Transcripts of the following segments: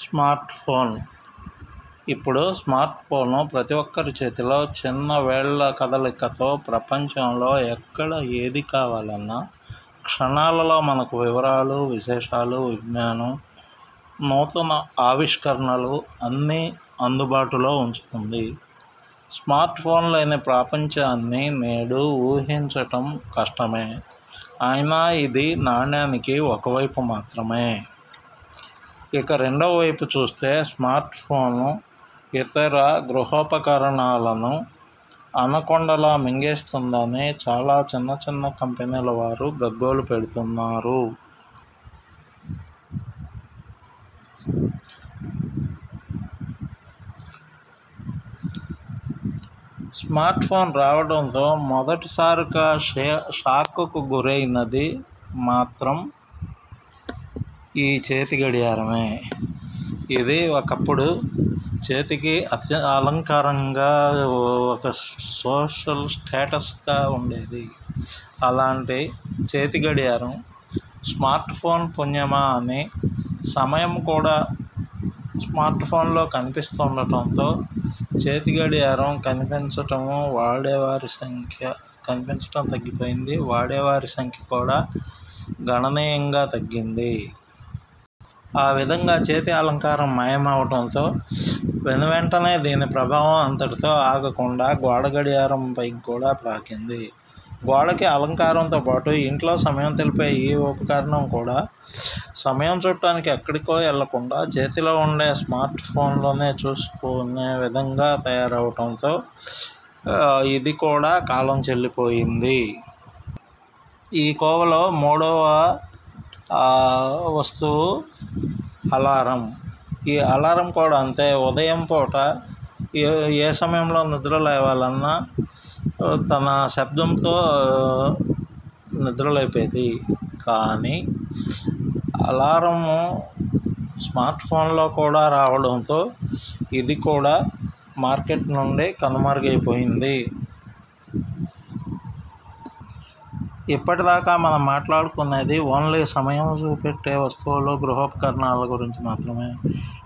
Smart phone. ఇప్పుడు smart phone ప్రతి ఒక్కరి చేతిలో చిన్న వేళ్ళ కదలికతో ప్రపంచంలో ఎక్కడ ఏది కావాలన్నా క్షణాలలో మనకు వివరాలు, విశేషాలు, విజ్ఞానం, నూతన ఆవిష్కరణలు అన్నీ అందుబాటులో ఉంచుతుంది. స్మార్ట్ ఫోన్ లేని ప్రపంచాన్ని నేడు ఊహించటం కష్టమే. అయినా ఇది నాణ్యానికి ఒకవైపు మాత్రమే. ఇక రెండవ వైపు చూస్తే స్మార్ట్ ఫోను ఇతర గృహోపకరణాలను అనకొండలా మింగేస్తుందని చాలా చిన్న చిన్న కంపెనీల వారు గగ్గోలు పెడుతున్నారు. స్మార్ట్ ఫోన్ రావడంతో మొదటిసారిగా షాక్కు గురైనది మాత్రం ఈ చేతి గడియారమే. ఇది ఒకప్పుడు చేతికి అలంకారంగా ఒక సోషల్ స్టేటస్గా ఉండేది. అలాంటి చేతి గడియారం స్మార్ట్ ఫోన్ పుణ్యమా అని సమయం కూడా స్మార్ట్ ఫోన్లో కనిపిస్తుండటంతో చేతి గడియారం కనిపించటం తగ్గిపోయింది. వాడేవారి సంఖ్య కూడా గణనీయంగా తగ్గింది. ఆ విధంగా చేతి అలంకారం మాయమవడంతో వెనువెంటనే దీని ప్రభావం అంతటితో ఆగకుండా గోడ గడియారం పైకి కూడా ప్రాకింది. గోడకి అలంకారంతో పాటు ఇంట్లో సమయం తెలిపే ఈ ఉపకరణం కూడా సమయం చూడటానికి ఎక్కడికో వెళ్లకుండా చేతిలో ఉండే స్మార్ట్ ఫోన్లోనే చూసుకునే విధంగా తయారవటంతో ఇది కూడా కాలం చెల్లిపోయింది. ఈ కోవలో మూడవ వస్తువు అలారం. ఈ అలారం కూడా అంతే. ఉదయం పూట ఏ సమయంలో నిద్ర లేవాలన్నా తన శబ్దంతో నిద్రలేపేది. కానీ అలారము స్మార్ట్ ఫోన్లో కూడా రావడంతో ఇది కూడా మార్కెట్ నుండి కనుమరుగైపోయింది. ఇప్పటిదాకా మనం మాట్లాడుకునేది ఓన్లీ సమయం చూపెట్టే వస్తువులు, గృహోపకరణాల గురించి మాత్రమే.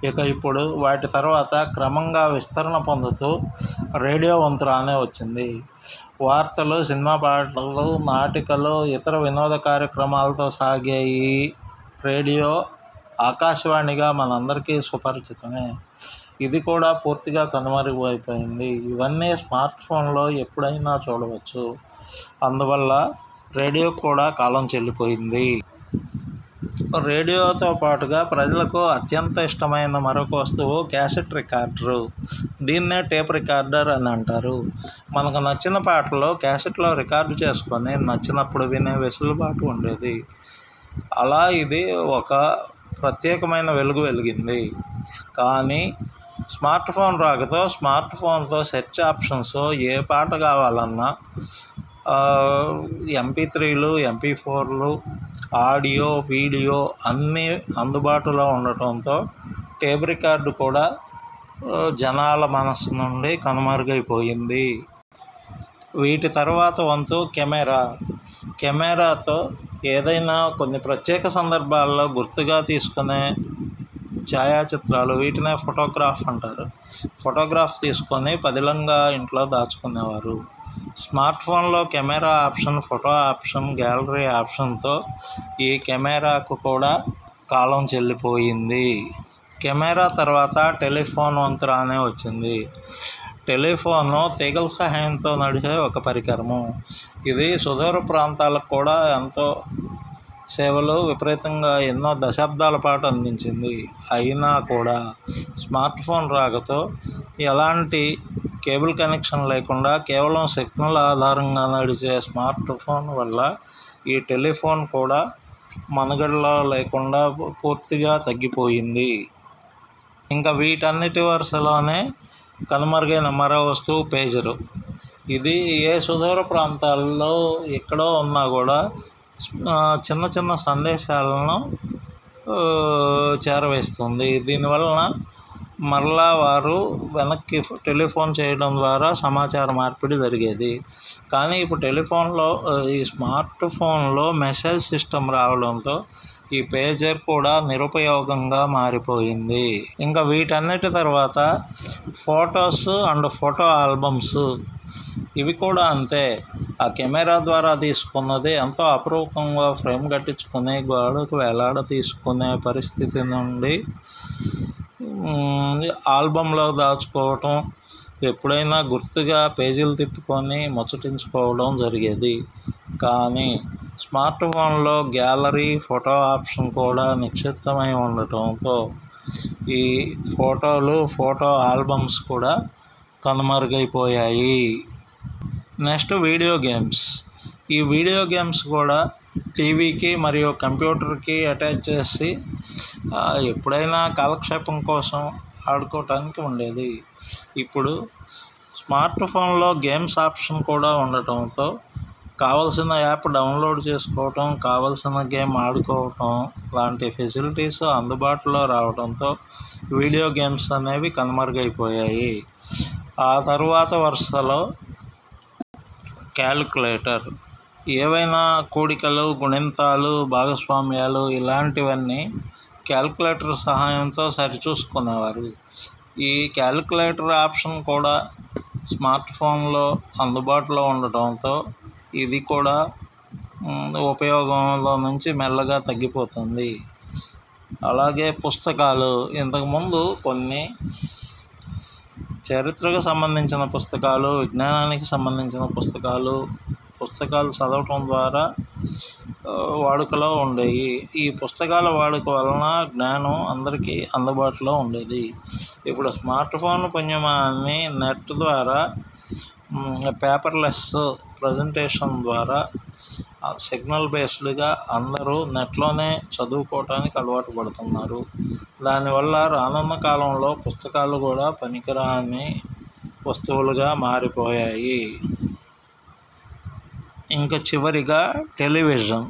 ఇక ఇప్పుడు వాటి తర్వాత క్రమంగా విస్తరణ పొందుతూ రేడియో వంతురానే వచ్చింది. వార్తలు, సినిమా పాటలు, నాటికలు, ఇతర వినోద కార్యక్రమాలతో సాగే ఈ రేడియో ఆకాశవాణిగా మనందరికీ సుపరిచితమే. ఇది కూడా పూర్తిగా కనుమరుగైపోయింది. ఇవన్నీ స్మార్ట్ ఫోన్లో ఎప్పుడైనా చూడవచ్చు. అందువల్ల రేడియో కూడా కాలం చెల్లిపోయింది. రేడియోతో పాటుగా ప్రజలకు అత్యంత ఇష్టమైన మరొక వస్తువు క్యాసెట్ రికార్డరు. దీన్నే టేప్ రికార్డర్ అని అంటారు. మనకు నచ్చిన పాటలు క్యాసెట్లో రికార్డు చేసుకొని నచ్చినప్పుడు వినే వెసులుబాటు ఉండేది. అలా ఇది ఒక ప్రత్యేకమైన వెలిగింది. కానీ స్మార్ట్ ఫోన్ రాకతో స్మార్ట్ ఫోన్తో సెర్చ్ ఆప్షన్స్, ఏ పాట కావాలన్నా MP3లు, MP4లు, ఆడియో, వీడియో అన్నీ అందుబాటులో ఉండటంతో టేప్ రికార్డు కూడా జనాల మనస్సు నుండి కనుమరుగైపోయింది. వీటి తర్వాత వంతు కెమెరాతో ఏదైనా కొన్ని ప్రత్యేక సందర్భాల్లో గుర్తుగా తీసుకునే ఛాయాచిత్రాలు, వీటినే ఫోటోగ్రాఫ్ అంటారు. ఫోటోగ్రాఫ్ తీసుకొని పదిలంగా ఇంట్లో దాచుకునేవారు. స్మార్ట్ ఫోన్లో camera option, photo option, gallery ఆప్షన్తో ఈ కెమెరాకు కూడా కాలం చెల్లిపోయింది. కెమెరా తర్వాత టెలిఫోన్ వంతురానే వచ్చింది. టెలిఫోను తీగల సహాయంతో నడిచే ఒక పరికరము. ఇది సుదూర ప్రాంతాలకు కూడా ఎంతో సేవలు విపరీతంగా ఎన్నో దశాబ్దాల పాటు అందించింది. అయినా కూడా స్మార్ట్ ఫోన్ రాకతో ఎలాంటి కేబుల్ కనెక్షన్ లేకుండా కేవలం సిగ్నల్ ఆధారంగా నడిచే స్మార్ట్ ఫోన్ వల్ల ఈ టెలిఫోన్ కూడా మనుగడలో లేకుండా పూర్తిగా తగ్గిపోయింది. ఇంకా వీటన్నిటి వరుసలోనే కనుమరుగైన మరో వస్తువు పేజరు. ఇది ఏ సుదూర ప్రాంతాల్లో ఎక్కడో ఉన్నా కూడా చిన్న చిన్న సందేశాలను చేరవేస్తుంది. దీనివలన మరలా వారు వెనక్కి టెలిఫోన్ చేయడం ద్వారా సమాచార మార్పిడి జరిగేది. కానీ ఇప్పుడు ఈ స్మార్ట్ ఫోన్లో మెసేజ్ సిస్టమ్ రావడంతో ఈ పేజర్ కూడా నిరుపయోగంగా మారిపోయింది. ఇంకా వీటన్నిటి తర్వాత ఫొటోస్ అండ్ ఫోటో ఆల్బమ్స్, ఇవి కూడా అంతే. ఆ కెమెరా ద్వారా తీసుకున్నది ఎంతో అపరూపంగా ఫ్రేమ్ కట్టించుకుని గోడకు వేలాడ తీసుకునే పరిస్థితి నుండి ఆల్బంలో దాచుకోవటం, ఎప్పుడైనా గుర్తుగా పేజీలు తిప్పుకొని ముచ్చటించుకోవడం జరిగేది. కానీ స్మార్ట్ ఫోన్లో గ్యాలరీ, ఫోటో ఆప్షన్ కూడా నిక్షిప్తమై ఉండటంతో ఈ ఫోటోలు, ఫోటో ఆల్బమ్స్ కూడా కనుమరుగైపోయాయి. Next video games. ఈ వీడియో గేమ్స్ కూడా టీవీకి మరియు కంప్యూటర్కి అటాచ్ చేసి ఎప్పుడైనా కాలక్షేపం కోసం ఆడుకోవటానికి ఉండేది. ఇప్పుడు స్మార్ట్ ఫోన్లో గేమ్స్ ఆప్షన్ కూడా ఉండటంతో కావలసిన యాప్ డౌన్లోడ్ చేసుకోవటం, కావలసిన గేమ్ ఆడుకోవటం లాంటి ఫెసిలిటీస్ అందుబాటులో రావడంతో వీడియో గేమ్స్ అనేవి కనుమరుగైపోయాయి. ఆ తరువాత వరుసలో క్యాలిక్యులేటర్, ఏవైనా కూడికలు, గుణింతాలు, భాగస్వామ్యాలు ఇలాంటివన్నీ క్యాలిక్యులేటర్ సహాయంతో సరిచూసుకునేవారు. ఈ క్యాలిక్యులేటర్ ఆప్షన్ కూడా స్మార్ట్ ఫోన్లో అందుబాటులో ఉండటంతో ఇది కూడా ఉపయోగంలో నుంచి మెల్లగా తగ్గిపోతుంది. అలాగే పుస్తకాలు, ఇంతకుముందు కొన్ని చరిత్రకు సంబంధించిన పుస్తకాలు, విజ్ఞానానికి సంబంధించిన పుస్తకాలు చదవటం ద్వారా వాడుకలో ఉండేవి. ఈ పుస్తకాల వాడుక వలన జ్ఞానం అందరికీ అందుబాటులో ఉండేది. ఇప్పుడు స్మార్ట్ ఫోన్ పుణ్యమాన్ని నెట్ ద్వారా, పేపర్లెస్ ప్రజెంటేషన్ ద్వారా, సిగ్నల్ బేస్డ్గా అందరూ నెట్లోనే చదువుకోవటానికి అలవాటు పడుతున్నారు. దానివల్ల రానున్న కాలంలో పుస్తకాలు కూడా పనికిరాని వస్తువులుగా మారిపోయాయి. ఇంకా చివరిగా టెలివిజన్